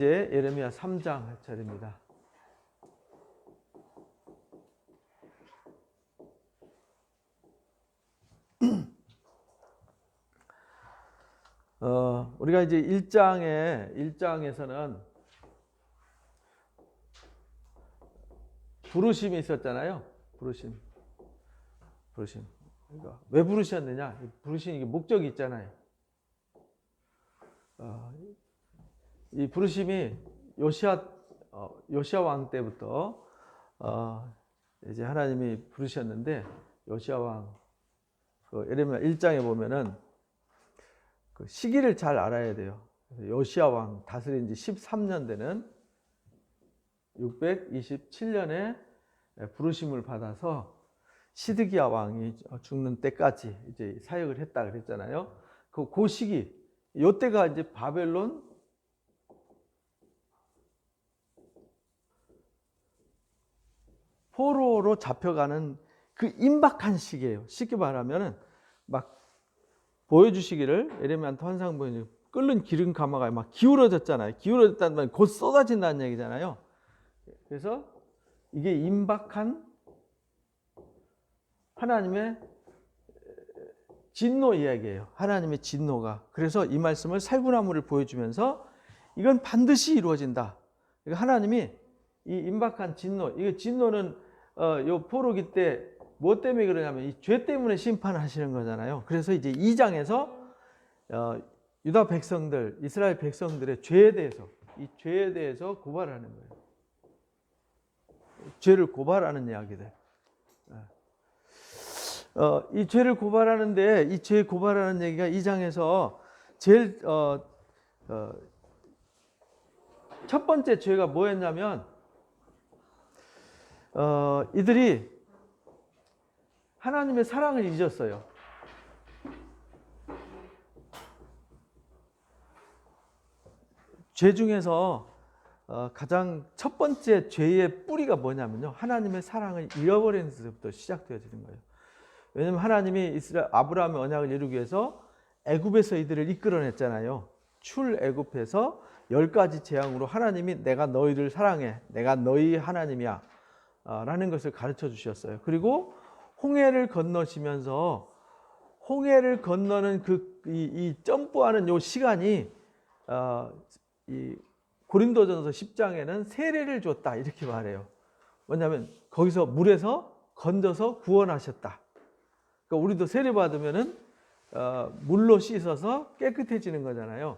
이제 예레미야 3장 할 차례입니다. 우리가 이제 1장에서는 부르심이 있었잖아요. 부르심. 그러니까 왜 부르셨느냐? 부르심 이게 목적이 있잖아요. 이 부르심이 요시야 왕 때부터 이제 하나님이 부르셨는데, 요시야 왕 그 예레미야 1장에 보면은 그 시기를 잘 알아야 돼요. 요시야 왕 다스린 지 13년 되는 627년에 부르심을 받아서 시드기야 왕이 죽는 때까지 이제 사역을 했다 그랬잖아요. 그 시기, 요때가 이제 바벨론 포로로 잡혀가는 그 임박한 시기예요. 쉽게 말하면은 막 보여주시기를, 예레미야한테 환상 보여주고 끓는 기름 가마가 막 기울어졌잖아요. 기울어졌다는 말 곧 쏟아진다는 얘기잖아요. 그래서 이게 임박한 하나님의 진노 이야기예요. 하나님의 진노가. 그래서 이 말씀을 살구나무를 보여주면서 이건 반드시 이루어진다. 그러니까 하나님이 이 임박한 진노, 이게 진노는 요 포로기 때 뭐 때문에 그러냐면 이 죄 때문에 심판하시는 거잖아요. 그래서 이제 2장에서 유다 백성들, 이스라엘 백성들의 죄에 대해서, 이 죄에 대해서 고발하는 거예요. 죄를 고발하는 이야기들. 이 죄를 고발하는데, 이 죄 고발하는 얘기가 2장에서 제일 첫 번째 죄가 뭐였냐면, 이들이 하나님의 사랑을 잊었어요. 죄 중에서 가장 첫 번째 죄의 뿌리가 뭐냐면요, 하나님의 사랑을 잃어버리는 데서부터 시작되어지는 거예요. 왜냐하면 하나님이 아브라함의 언약을 이루기 위해서 애굽에서 이들을 이끌어냈잖아요. 출애굽해서 10가지 재앙으로 하나님이 내가 너희를 사랑해, 내가 너희 하나님이야 라는 것을 가르쳐 주셨어요. 그리고 홍해를 건너시면서, 홍해를 건너는 이 점프하는 요 시간이 이 고린도전서 10장에는 세례를 줬다 이렇게 말해요. 뭐냐면 거기서 물에서 건져서 구원하셨다. 그러니까 우리도 세례 받으면은 물로 씻어서 깨끗해지는 거잖아요.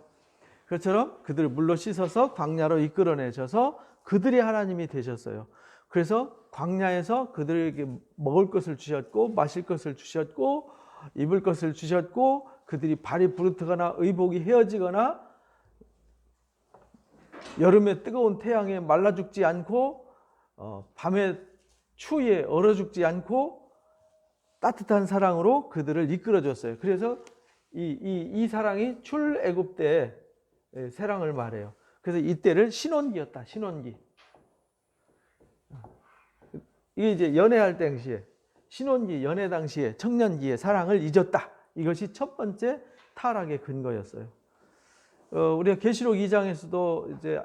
그것처럼 그들을 물로 씻어서 광야로 이끌어내셔서 그들이 하나님이 되셨어요. 그래서 광야에서 그들에게 먹을 것을 주셨고, 마실 것을 주셨고, 입을 것을 주셨고, 그들이 발이 부르트거나 의복이 헤어지거나 여름에 뜨거운 태양에 말라 죽지 않고, 밤에 추위에 얼어 죽지 않고 따뜻한 사랑으로 그들을 이끌어 줬어요. 그래서 이 사랑이 출애굽 때 사랑을 말해요. 그래서 이때를 신혼기였다. 신혼기. 이게 이제 연애할 당시에, 신혼기, 연애 당시에, 청년기에 사랑을 잊었다. 이것이 첫 번째 타락의 근거였어요. 우리가 계시록 2장에서도 이제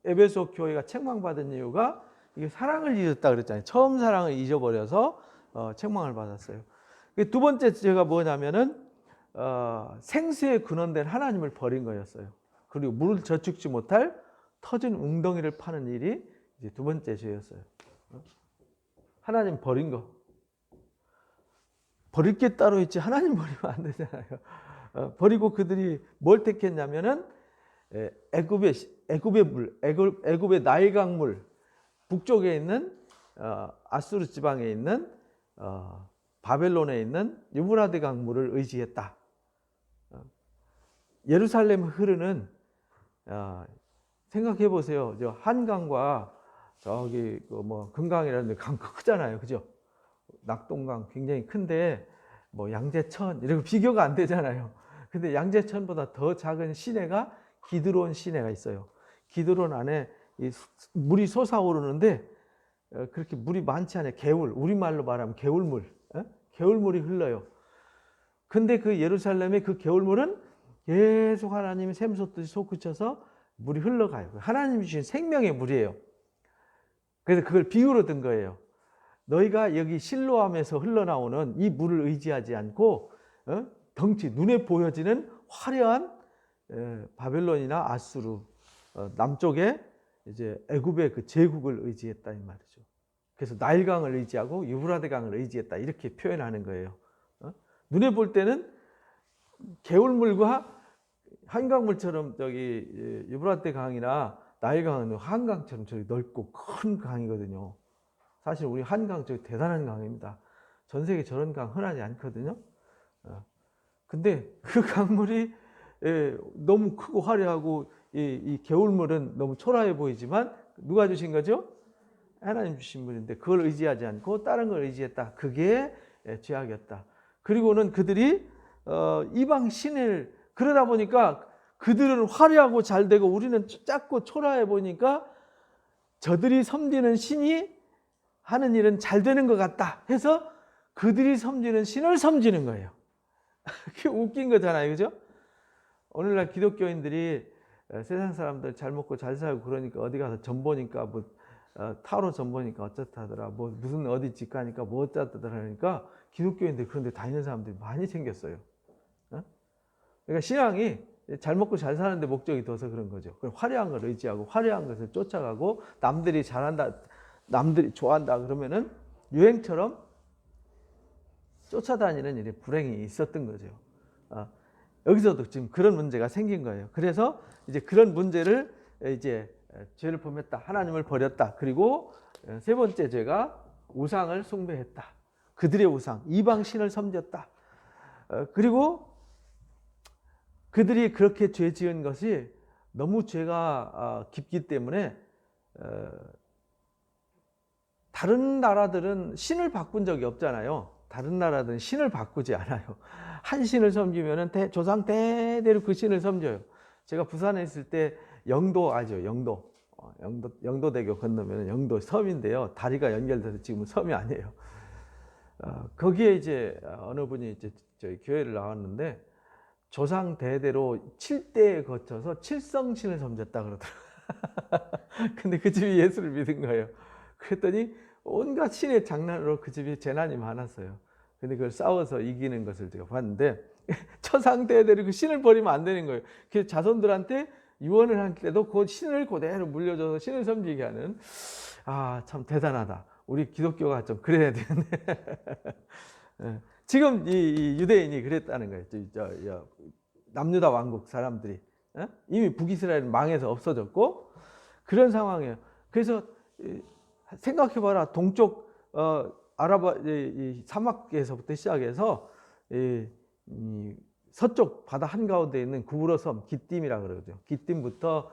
에베소 교회가 책망받은 이유가 이게 사랑을 잊었다 그랬잖아요. 처음 사랑을 잊어버려서 책망을 받았어요. 두 번째 죄가 뭐냐면은 생수에 근원된 하나님을 버린 거였어요. 그리고 물을 저축지 못할 터진 웅덩이를 파는 일이 이제 두 번째 죄였어요. 하나님 버린 거. 버릴 게 따로 있지 하나님 버리면 안 되잖아요. 버리고 그들이 뭘 택했냐면은 애굽의 물, 애굽의 나일강물, 북쪽에 있는 아수르 지방에 있는 바벨론에 있는 유브라데 강물을 의지했다. 예루살렘 흐르는, 생각해 보세요. 한강과 저기 뭐 금강이라는 강 크잖아요, 그죠? 낙동강 굉장히 큰데 뭐 양재천 이렇게 비교가 안 되잖아요. 근데 양재천보다 더 작은 시내가 기드론 시내가 있어요. 기드론 안에 물이 솟아오르는데 그렇게 물이 많지 않아요. 개울, 우리말로 말하면 개울물, 개울물이 흘러요. 근데 그 예루살렘의 그 개울물은 계속 하나님이 샘솟듯이 솟구쳐서 물이 흘러가요. 하나님이 주신 생명의 물이에요. 그래서 그걸 비유로 든 거예요. 너희가 여기 실로암에서 흘러나오는 이 물을 의지하지 않고 덩치 눈에 보여지는 화려한 바벨론이나 아수르 남쪽에 이제 애굽의 그 제국을 의지했다 이 말이죠. 그래서 나일강을 의지하고 유브라데강을 의지했다 이렇게 표현하는 거예요. 눈에 볼 때는 개울물과 한강물처럼 저기 유브라데 강이나 나일강은 한강처럼 저기 넓고 큰 강이거든요. 사실 우리 한강 저기 대단한 강입니다. 전 세계 저런 강 흔하지 않거든요. 근데 그 강물이 너무 크고 화려하고 이 개울물은 너무 초라해 보이지만 누가 주신 거죠? 하나님 주신 물인데 그걸 의지하지 않고 다른 걸 의지했다. 그게 죄악이었다. 그리고는 그들이 이방 신을 그러다 보니까 그들은 화려하고 잘 되고 우리는 작고 초라해 보니까 저들이 섬기는 신이 하는 일은 잘 되는 것 같다 해서 그들이 섬기는 신을 섬기는 거예요. 그게 웃긴 거잖아요. 그죠? 오늘날 기독교인들이 세상 사람들 잘 먹고 잘 살고 그러니까 어디 가서 전 보니까 뭐 타로 전 보니까 어쩌다더라 뭐 무슨 어디 집 가니까 뭐 어쩌다더라 하니까 기독교인들 그런 데 다니는 사람들이 많이 생겼어요. 그러니까 신앙이 잘 먹고 잘 사는데 목적이 둬서 그런 거죠. 화려한 걸 의지하고 화려한 것을 쫓아가고 남들이 잘한다, 남들이 좋아한다 그러면은 유행처럼 쫓아다니는 일이 불행이 있었던 거죠. 여기서도 지금 그런 문제가 생긴 거예요. 그래서 이제 그런 문제를 이제 죄를 범했다, 하나님을 버렸다. 그리고 세 번째 죄가 우상을 숭배했다. 그들의 우상, 이방 신을 섬겼다. 그리고 그들이 그렇게 죄 지은 것이 너무 죄가 깊기 때문에 다른 나라들은 신을 바꾼 적이 없잖아요. 다른 나라들은 신을 바꾸지 않아요. 한 신을 섬기면 조상 대대로 그 신을 섬겨요. 제가 부산에 있을 때 영도 아죠. 영도대교 건너면 영도 섬인데요. 다리가 연결돼서 지금은 섬이 아니에요. 거기에 이제 어느 분이 이제 저희 교회를 나왔는데 조상 대대로 7대에 거쳐서 칠성신을 섬겼다 그러더라고요. 근데 그 집이 예수를 믿은 거예요. 그랬더니 온갖 신의 장난으로 그 집이 재난이 많았어요. 근데 그걸 싸워서 이기는 것을 제가 봤는데 조상 대대로 그 신을 버리면 안 되는 거예요. 그래서 자손들한테 유언을 할 때도 그 신을 그대로 물려줘서 신을 섬기게 하는 참 대단하다. 우리 기독교가 좀 그래야 되는데 지금 이 유대인이 그랬다는 거예요. 남유다 왕국 사람들이 이미 북이스라엘은 망해서 없어졌고 그런 상황이에요. 그래서 생각해봐라. 동쪽 아라바 이 사막에서부터 시작해서 이 서쪽 바다 한가운데 있는 구브로섬 기띔이라 그러죠. 기띔부터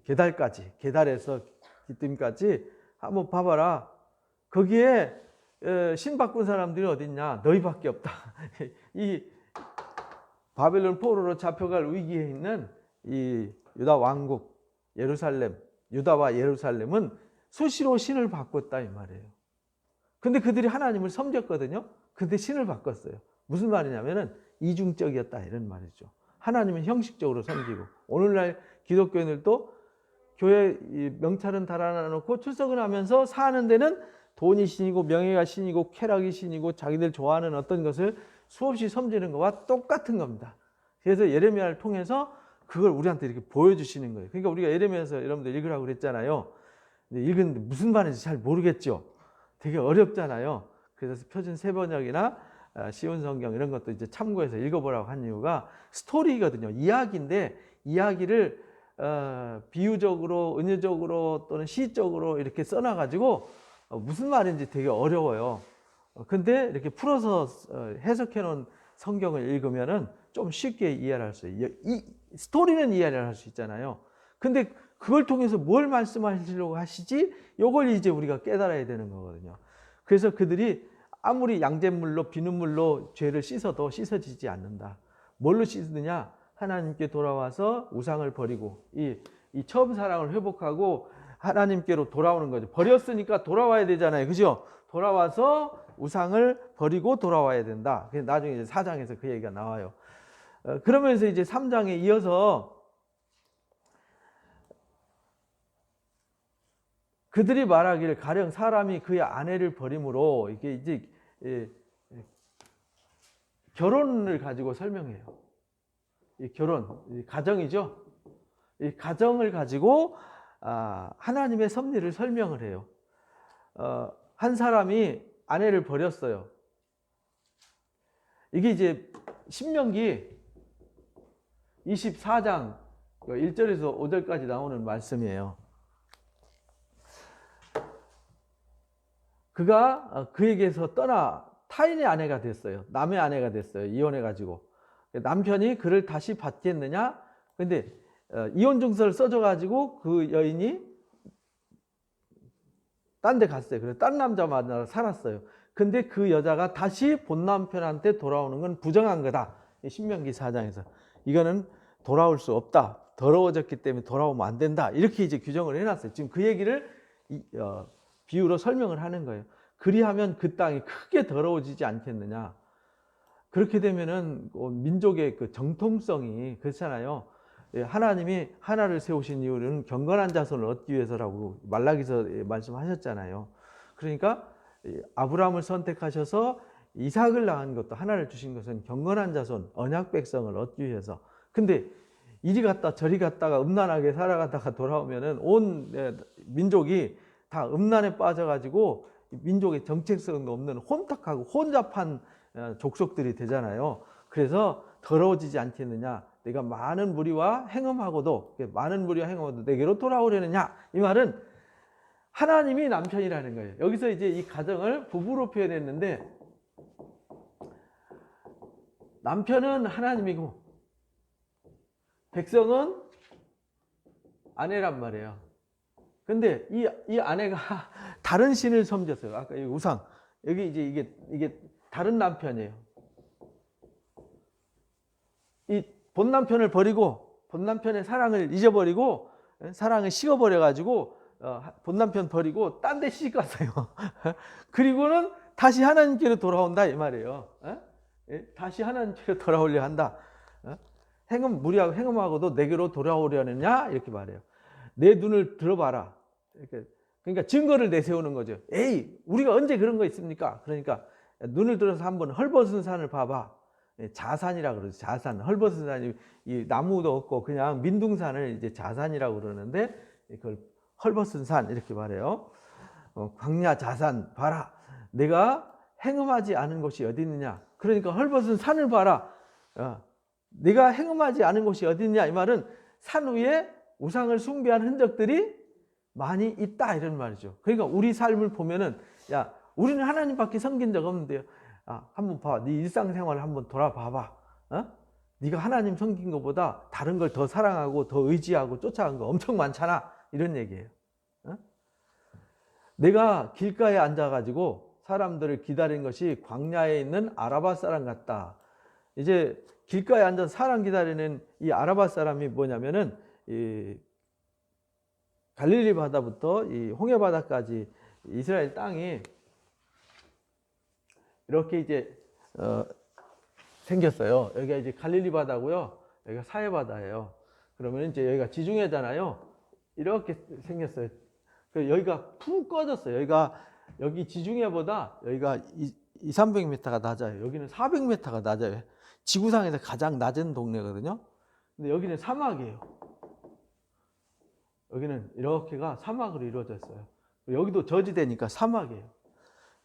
게달까지, 게달에서 기띔까지 한번 봐봐라. 거기에 신 바꾼 사람들이 어딨냐? 너희밖에 없다. 이 바벨론 포로로 잡혀갈 위기에 있는 이 유다 왕국 예루살렘, 유다와 예루살렘은 수시로 신을 바꿨다 이 말이에요. 근데 그들이 하나님을 섬겼거든요. 근데 신을 바꿨어요. 무슨 말이냐면은 이중적이었다 이런 말이죠. 하나님은 형식적으로 섬기고 오늘날 기독교인들도 교회 명찰은 달아나 놓고 출석을 하면서 사는 데는 돈이 신이고 명예가 신이고 쾌락이 신이고 자기들 좋아하는 어떤 것을 수없이 섬기는 것과 똑같은 겁니다. 그래서 예레미야를 통해서 그걸 우리한테 이렇게 보여주시는 거예요. 그러니까 우리가 예레미야에서 여러분들 읽으라고 그랬잖아요. 근데 읽었는데 무슨 말인지 잘 모르겠죠. 되게 어렵잖아요. 그래서 표준 세번역이나 쉬운 성경 이런 것도 이제 참고해서 읽어보라고 한 이유가 스토리거든요. 이야기인데 이야기를 비유적으로, 은유적으로 또는 시적으로 이렇게 써놔가지고 무슨 말인지 되게 어려워요. 근데 이렇게 풀어서 해석해 놓은 성경을 읽으면은 좀 쉽게 이해를 할 수 있어요. 이 스토리는 이해를 할 수 있잖아요. 근데 그걸 통해서 뭘 말씀하시려고 하시지? 요걸 이제 우리가 깨달아야 되는 거거든요. 그래서 그들이 아무리 양잿물로 비눗물로 죄를 씻어도 씻어지지 않는다. 뭘로 씻느냐? 하나님께 돌아와서 우상을 버리고 이 처음 사랑을 회복하고 하나님께로 돌아오는 거죠. 버렸으니까 돌아와야 되잖아요. 그죠? 돌아와서 우상을 버리고 돌아와야 된다. 그래서 나중에 이제 4장에서 그 얘기가 나와요. 그러면서 이제 3장에 이어서 그들이 말하기를 가령 사람이 그의 아내를 버림으로, 이게 이제 결혼을 가지고 설명해요. 이 결혼, 이 가정이죠. 이 가정을 가지고 하나님의 섭리를 설명을 해요. 한 사람이 아내를 버렸어요. 이게 이제 신명기 24장 1절에서 5절까지 나오는 말씀이에요. 그가 그에게서 떠나 타인의 아내가 됐어요. 남의 아내가 됐어요. 이혼해가지고. 남편이 그를 다시 받겠느냐? 근데 이혼 증서를 써줘가지고 그 여인이 딴 데 갔어요. 그래서 딴 남자 만나서 살았어요. 근데 그 여자가 다시 본 남편한테 돌아오는 건 부정한 거다. 신명기 4장에서. 이거는 돌아올 수 없다. 더러워졌기 때문에 돌아오면 안 된다. 이렇게 이제 규정을 해놨어요. 지금 그 얘기를 비유로 설명을 하는 거예요. 그리하면 그 땅이 크게 더러워지지 않겠느냐. 그렇게 되면은 민족의 그 정통성이 그렇잖아요. 하나님이 하나를 세우신 이유는 경건한 자손을 얻기 위해서라고 말라기서 말씀하셨잖아요. 그러니까 아브라함을 선택하셔서 이삭을 낳은 것도, 하나를 주신 것은 경건한 자손, 언약 백성을 얻기 위해서. 근데 이리 갔다 저리 갔다가 음란하게 살아가다가 돌아오면은 온 민족이 다 음란에 빠져가지고 민족의 정체성도 없는 혼탁하고 혼잡한 족속들이 되잖아요. 그래서 더러워지지 않겠느냐. 내가 많은 무리와 행음하고도 내게로 돌아오려느냐. 이 말은 하나님이 남편이라는 거예요. 여기서 이제 이 가정을 부부로 표현했는데, 남편은 하나님이고 백성은 아내란 말이에요. 근데 이 아내가 다른 신을 섬겼어요. 아까 이 우상. 여기 이제 이게 다른 남편이에요. 이 본 남편을 버리고, 본 남편의 사랑을 잊어버리고, 사랑을 식어버려가지고, 본 남편 버리고 딴 데 시집 갔어요. 그리고는 다시 하나님께로 돌아온다 이 말이에요. 다시 하나님께로 돌아오려 한다. 무리하고 행음하고도 내게로 돌아오려느냐 이렇게 말해요. 내 눈을 들어봐라. 그러니까 증거를 내세우는 거죠. 에이, 우리가 언제 그런 거 있습니까? 그러니까 눈을 들어서 한번 헐벗은 산을 봐봐. 자산이라고 그러죠. 자산. 헐벗은 산이 이 나무도 없고 그냥 민둥산을 이제 자산이라고 그러는데, 그걸 헐벗은 산 이렇게 말해요. 광야 자산 봐라. 내가 행음하지 않은 곳이 어디 있느냐. 그러니까 헐벗은 산을 봐라. 내가 행음하지 않은 곳이 어디 있느냐. 이 말은 산 위에 우상을 숭배한 흔적들이 많이 있다 이런 말이죠. 그러니까 우리 삶을 보면은, 야, 우리는 하나님밖에 섬긴 적 없는데요. 한번 봐. 네 일상생활을 한번 돌아봐봐. 네가 하나님 섬긴 것보다 다른 걸 더 사랑하고 더 의지하고 쫓아간 거 엄청 많잖아. 이런 얘기예요. 내가 길가에 앉아가지고 사람들을 기다린 것이 광야에 있는 아라바 사람 같다. 이제 길가에 앉아서 사람 기다리는 이 아라바 사람이 뭐냐면은, 이 갈릴리 바다부터 이 홍해 바다까지 이스라엘 땅이 이렇게 이제 생겼어요. 여기가 이제 갈릴리 바다고요. 여기가 사해 바다예요. 그러면 이제 여기가 지중해잖아요. 이렇게 생겼어요. 여기가 푹 꺼졌어요. 여기 지중해보다 여기가 200-300m가 낮아요. 여기는 400m가 낮아요. 지구상에서 가장 낮은 동네거든요. 근데 여기는 사막이에요. 여기는 이렇게가 사막으로 이루어져 있어요. 여기도 저지대니까 사막이에요.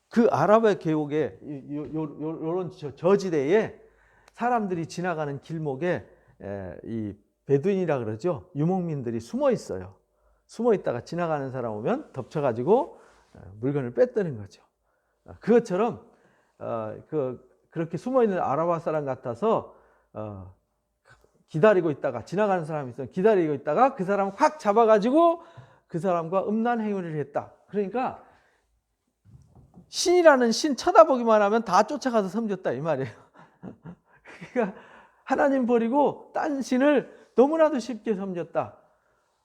그 아라바 계곡에 요런 저지대에 사람들이 지나가는 길목에 이 베두인이라 그러죠. 유목민들이 숨어 있어요. 숨어 있다가 지나가는 사람 오면 덮쳐가지고 물건을 뺐다는 거죠. 그것처럼 그렇게 숨어 있는 아라바 사람 같아서 기다리고 있다가, 지나가는 사람이 있으면 기다리고 있다가 그 사람 확 잡아가지고 그 사람과 음란 행위를 했다. 그러니까 신이라는 신 쳐다보기만 하면 다 쫓아가서 섬겼다 이 말이에요. 그러니까 하나님 버리고 딴 신을 너무나도 쉽게 섬겼다.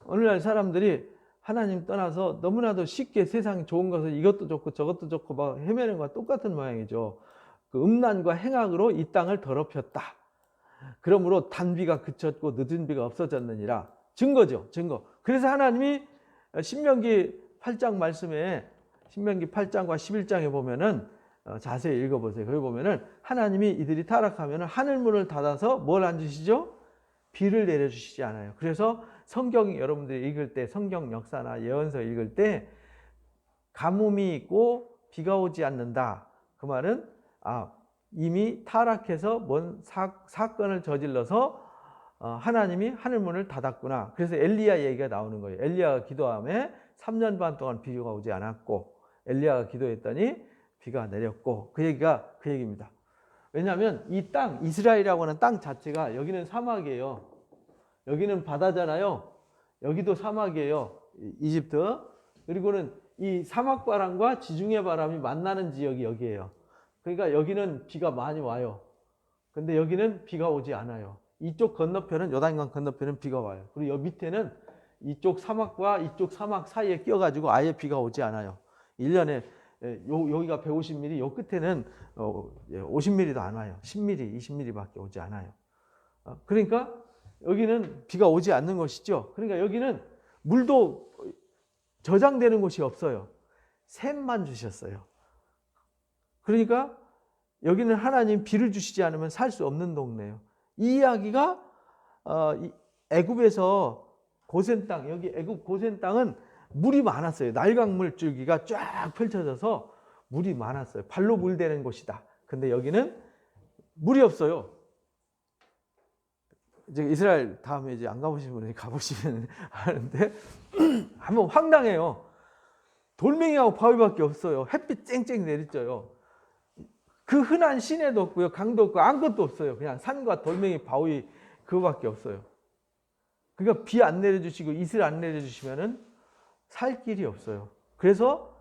오늘날 사람들이 하나님 떠나서 너무나도 쉽게 세상 좋은 것을 이것도 좋고 저것도 좋고 막 헤매는 것과 똑같은 모양이죠. 그 음란과 행악으로 이 땅을 더럽혔다. 그러므로 단비가 그쳤고 늦은 비가 없어졌느니라. 증거죠, 증거. 그래서 하나님이 신명기 8장 말씀에 신명기 8장과 11장에 보면은 자세히 읽어보세요. 거기 보면은 하나님이 이들이 타락하면은 하늘 문을 닫아서 뭘 안 주시죠? 비를 내려주시지 않아요. 그래서 성경 여러분들이 읽을 때 성경 역사나 예언서 읽을 때 가뭄이 있고 비가 오지 않는다. 그 말은 이미 타락해서 뭔 사건을 저질러서 하나님이 하늘문을 닫았구나. 그래서 엘리야 얘기가 나오는 거예요. 엘리야가 기도함에 3년 반 동안 비가 오지 않았고 엘리야가 기도했더니 비가 내렸고 그 얘기가 그 얘기입니다. 왜냐하면 이 땅, 이스라엘이라고 하는 땅 자체가 여기는 사막이에요. 여기는 바다잖아요. 여기도 사막이에요. 이집트. 그리고는 이 사막 바람과 지중해 바람이 만나는 지역이 여기예요. 그러니까 여기는 비가 많이 와요. 근데 여기는 비가 오지 않아요. 이쪽 건너편은 요단강 건너편은 비가 와요. 그리고 여기 밑에는 이쪽 사막과 이쪽 사막 사이에 끼어가지고 아예 비가 오지 않아요. 1년에 여기가 150mm, 요 끝에는 50mm도 안 와요. 10mm, 20mm밖에 오지 않아요. 그러니까 여기는 비가 오지 않는 것이죠. 그러니까 여기는 물도 저장되는 곳이 없어요. 샘만 주셨어요. 그러니까 여기는 하나님 비를 주시지 않으면 살 수 없는 동네예요. 이 이야기가 애굽에서 고센 땅, 여기 애굽 고센 땅은 물이 많았어요. 날강물 줄기가 쫙 펼쳐져서 물이 많았어요. 발로 물 대는 곳이다. 근데 여기는 물이 없어요. 이제 이스라엘 다음에 이제 안 가보신 분이 가보시면 아는데 한번 황당해요. 돌멩이하고 바위밖에 없어요. 햇빛 쨍쨍 내리쬐요. 그 흔한 시내도 없고요. 강도 없고 아무것도 없어요. 그냥 산과 돌멩이, 바위 그거밖에 없어요. 그러니까 비 안 내려주시고 이슬 안 내려주시면은 살 길이 없어요. 그래서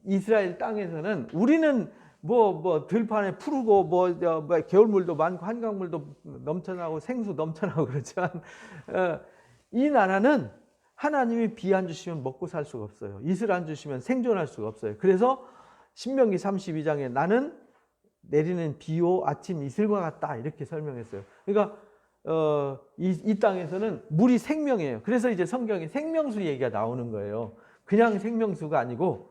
이스라엘 땅에서는 우리는 뭐 들판에 푸르고 뭐 겨울물도 많고 한강물도 넘쳐나고 생수 넘쳐나고 그렇지만 이 나라는 하나님이 비 안 주시면 먹고 살 수가 없어요. 이슬 안 주시면 생존할 수가 없어요. 그래서 신명기 32장에 나는 내리는 비오 아침 이슬과 같다 이렇게 설명했어요. 그러니까 이 땅에서는 물이 생명이에요. 그래서 이제 성경에 생명수 얘기가 나오는 거예요. 그냥 생명수가 아니고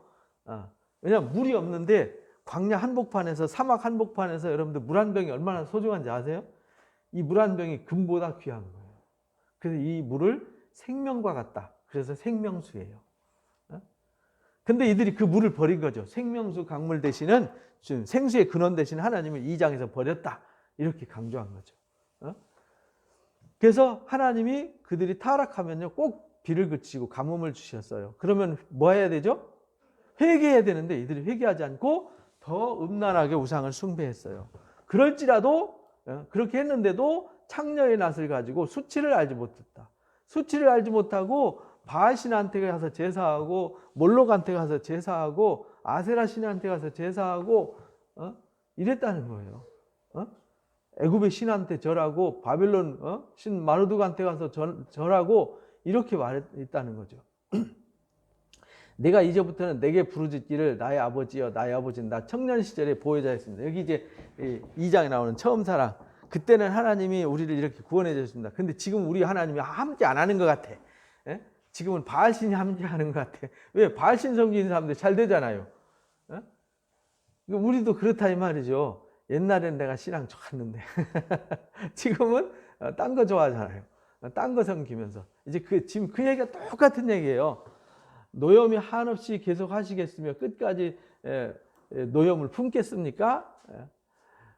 왜냐하면 물이 없는데 광야 한복판에서 사막 한복판에서 여러분들 물 한 병이 얼마나 소중한지 아세요? 이 물 한 병이 금보다 귀한 거예요. 그래서 이 물을 생명과 같다. 그래서 생명수예요. 근데 이들이 그 물을 버린 거죠. 생명수 강물 대신은 지금 생수의 근원 대신 하나님을 2장에서 버렸다. 이렇게 강조한 거죠. 그래서 하나님이 그들이 타락하면요 꼭 비를 그치고 가뭄을 주셨어요. 그러면 뭐 해야 되죠? 회개해야 되는데 이들이 회개하지 않고 더 음란하게 우상을 숭배했어요. 그럴지라도 그렇게 했는데도 창녀의 낯을 가지고 수치를 알지 못했다. 수치를 알지 못하고 바알 신한테 가서 제사하고 몰록한테 가서 제사하고 아세라 신한테 가서 제사하고 이랬다는 거예요. 애굽의 신한테 절하고 바벨론 신 마르둑한테 가서 절하고 이렇게 말했다는 거죠. 내가 이제부터는 내게 부르짖기를 나의 아버지여 나의 아버지는 나 청년 시절의 보혜자였습니다. 여기 이제 2장에 나오는 처음 사랑. 그때는 하나님이 우리를 이렇게 구원해 주셨습니다. 근데 지금 우리 하나님이 함께 안 하는 것 같아. 예? 지금은 바알신이 함께 하는 것 같아. 왜? 바알신 섬기는 사람들 잘 되잖아요. 예? 우리도 그렇다 이 말이죠. 옛날엔 내가 신앙 좋았는데 지금은 딴 거 좋아하잖아요. 딴 거 섬기면서 이제 지금 그 얘기가 똑같은 얘기예요. 노염이 한없이 계속 하시겠으며 끝까지 노염을 품겠습니까?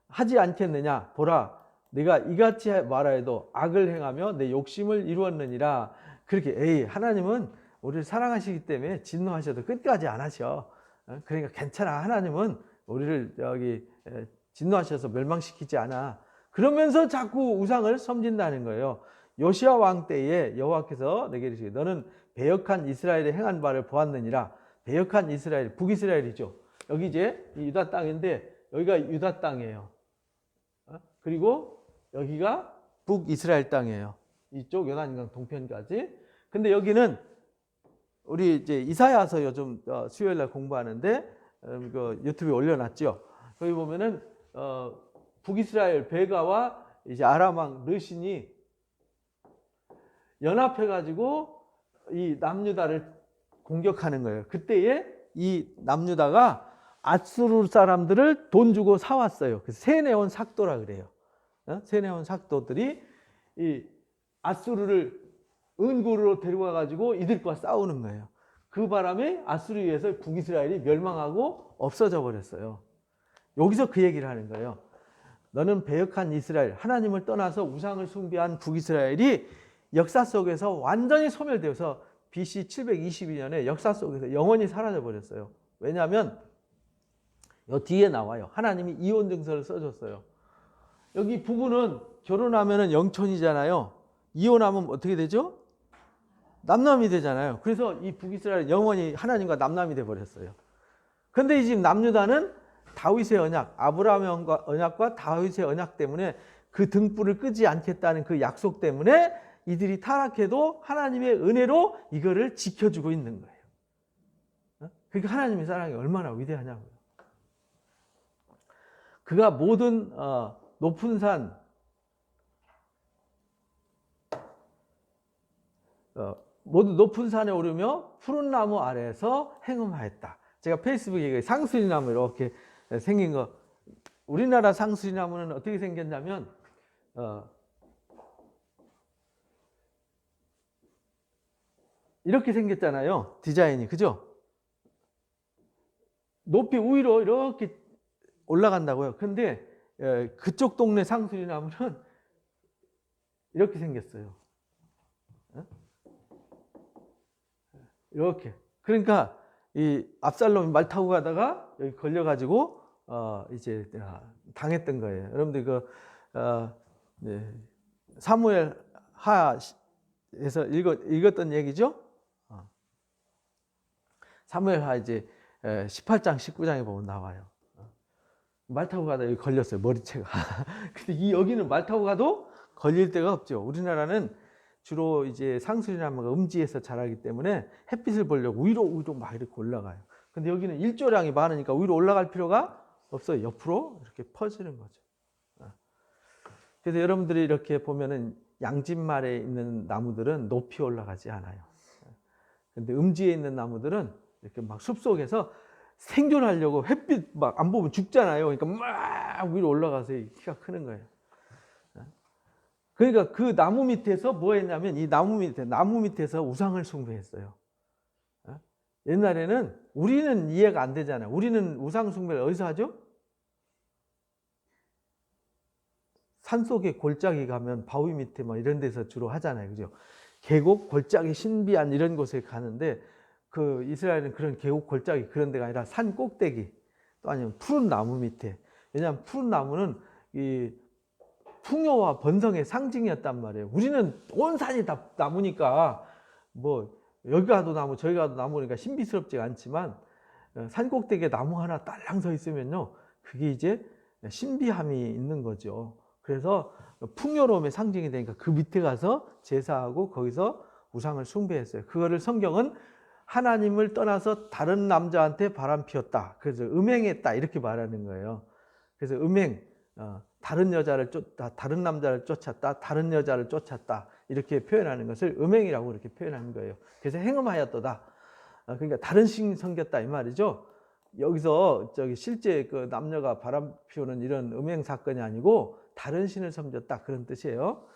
하지 않겠느냐? 보라, 내가 이같이 말하여도 악을 행하며 내 욕심을 이루었느니라. 그렇게 하나님은 우리를 사랑하시기 때문에 진노하셔도 끝까지 안 하셔. 그러니까 괜찮아. 하나님은 우리를 여기 진노하셔서 멸망시키지 않아. 그러면서 자꾸 우상을 섬긴다는 거예요. 요시야 왕 때에 여호와께서 내게 이르시되 너는 배역한 이스라엘의 행한 바를 보았느니라. 배역한 이스라엘, 북이스라엘이죠. 여기 이제 유다 땅인데 여기가 유다 땅이에요. 그리고 여기가 북이스라엘 땅이에요. 이쪽 요단강 동편까지. 근데 여기는 우리 이제 이사야서 요즘 수요일 날 공부하는데 그 유튜브에 올려놨죠. 거기 보면은 북이스라엘 베가와 이제 아람 왕 르신이 연합해 가지고 이 남유다를 공격하는 거예요. 그때에 이 남유다가 아수르 사람들을 돈 주고 사왔어요. 그래서 세네온 삭도라 그래요. 세네온 삭도들이 이 아수르를 은고로 데려와 가지고 이들과 싸우는 거예요. 그 바람에 아수르에 의해서 북이스라엘이 멸망하고 없어져 버렸어요. 여기서 그 얘기를 하는 거예요. 너는 배역한 이스라엘, 하나님을 떠나서 우상을 숭배한 북이스라엘이 역사 속에서 완전히 소멸되어서 BC 722년에 역사 속에서 영원히 사라져 버렸어요. 왜냐하면 요 뒤에 나와요. 하나님이 이혼 증서를 써줬어요. 여기 부부는 결혼하면 영촌이잖아요. 이혼하면 어떻게 되죠? 남남이 되잖아요. 그래서 이 북이스라엘 영원히 하나님과 남남이 돼 버렸어요. 근데 이 지금 남유다는 다윗의 언약, 아브라함의 언약과 다윗의 언약 때문에 그 등불을 끄지 않겠다는 그 약속 때문에 이들이 타락해도 하나님의 은혜로 이거를 지켜주고 있는 거예요. 그러니까 하나님의 사랑이 얼마나 위대하냐고요. 그가 모든 높은 산, 모두 높은 산에 오르며 푸른 나무 아래에서 행음하였다. 제가 페이스북에 상수리나무 이렇게 생긴 거, 우리나라 상수리나무는 어떻게 생겼냐면 이렇게 생겼잖아요. 디자인이, 그죠? 높이 위로 이렇게 올라간다고요. 근데 그쪽 동네 상수리나무는 이렇게 생겼어요. 이렇게. 그러니까 이 압살롬이 말 타고 가다가 여기 걸려가지고 이제 당했던 거예요. 여러분들 그 사무엘 하에서 읽었던 얘기죠. 사무엘 하 이제 18장 19장에 보면 나와요. 말 타고 가다 여기 걸렸어요. 머리채가. 근데 여기는 말 타고 가도 걸릴 데가 없죠. 우리나라는 주로 이제 상수리나무가 음지에서 자라기 때문에 햇빛을 보려고 위로 막 이렇게 올라가요. 근데 여기는 일조량이 많으니까 위로 올라갈 필요가 없어요. 옆으로 이렇게 퍼지는 거죠. 그래서 여러분들이 이렇게 보면은 양진말에 있는 나무들은 높이 올라가지 않아요. 근데 음지에 있는 나무들은 이렇게 막 숲속에서 생존하려고 햇빛 막 안 보면 죽잖아요. 그러니까 막 위로 올라가서 키가 크는 거예요. 그러니까 그 나무 밑에서 뭐 했냐면 이 나무 밑에서 우상을 숭배했어요. 옛날에는 우리는 이해가 안 되잖아요. 우리는 우상 숭배를 어디서 하죠? 산속에 골짜기 가면 바위 밑에 막 이런 데서 주로 하잖아요. 그죠? 계곡, 골짜기, 신비한 이런 곳에 가는데 그 이스라엘은 그런 계곡, 골짜기 그런 데가 아니라 산 꼭대기 또 아니면 푸른 나무 밑에. 왜냐하면 푸른 나무는 이 풍요와 번성의 상징이었단 말이에요. 우리는 온 산이 다 나무니까 뭐 여기 가도 나무 저기 가도 나무니까 신비스럽지가 않지만 산 꼭대기에 나무 하나 딸랑 서 있으면요 그게 이제 신비함이 있는 거죠. 그래서 풍요로움의 상징이 되니까 그 밑에 가서 제사하고 거기서 우상을 숭배했어요. 그거를 성경은 하나님을 떠나서 다른 남자한테 바람 피웠다. 그래서 음행했다 이렇게 말하는 거예요. 그래서 음행, 다른 여자를 다른 남자를 쫓았다, 다른 여자를 쫓았다 이렇게 표현하는 것을 음행이라고 이렇게 표현하는 거예요. 그래서 행음하였도다. 그러니까 다른 신이 섬겼다 이 말이죠. 여기서 실제 그 남녀가 바람 피우는 이런 음행 사건이 아니고 다른 신을 섬겼다 그런 뜻이에요.